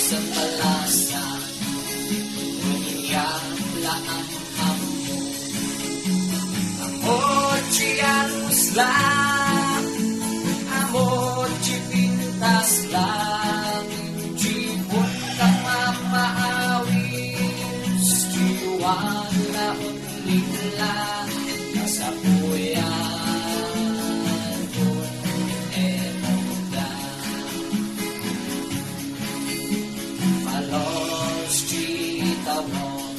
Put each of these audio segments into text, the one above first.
Sa palasa, umiyak ang amo. Amot siyanus lang, amot pintas lang, jibon kang mamaawis, jiwan na unlila, nasa puyan, emoda. Malos chitawon,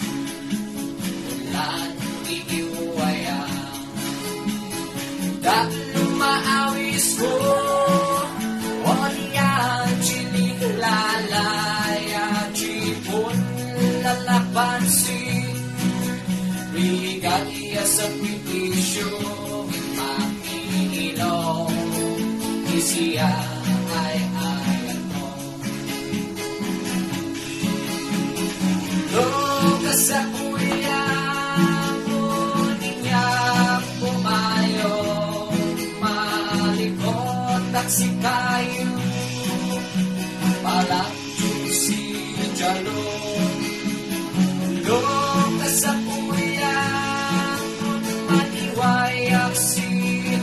ulan iiwaya, dahil maawis ko, wanya chinilalaya, chipon lalapansin, bigaya sa pitisyo, makilong, isiya ay ayato. Loka sa kuya mo niya pumayo, malikot at si kayo, palakyo si Jalon. Loka sa kuya mo maniwayak si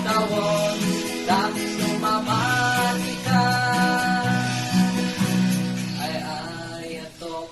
Tawon, dami lumamani ka, ay ayatok.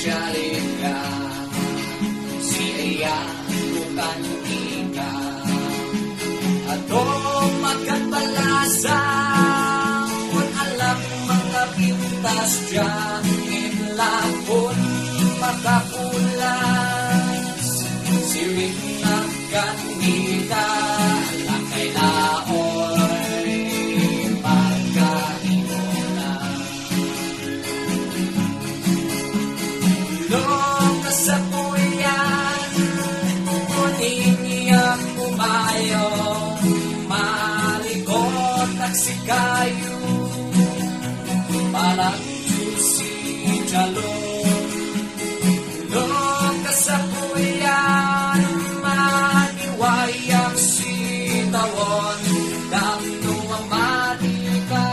Jalika, siya bukan ika, ato magkatbalasa, kung alam mga pintas dyan, inlapon makapulas, siwing nagkanita, lakay laoy, pagkainuna. Loka sa puyan, kunin niya kumayo, malikot at si kayo, palakyo si Jalon. Loka sa puyan, maniwayak si Tawon, damno ang matika,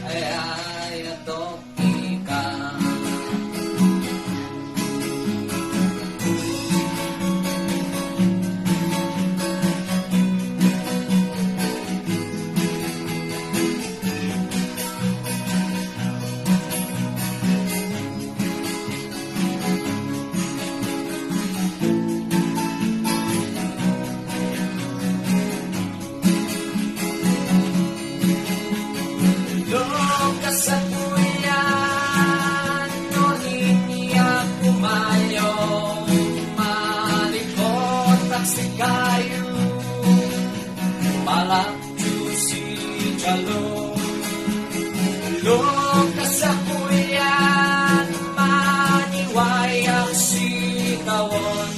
ay ayatok. Loka sa puyan, nuhin niya kumayo, malikot at si kayo, palakyo si Jalon. Loka sa puyan, maniwayak si Tawon,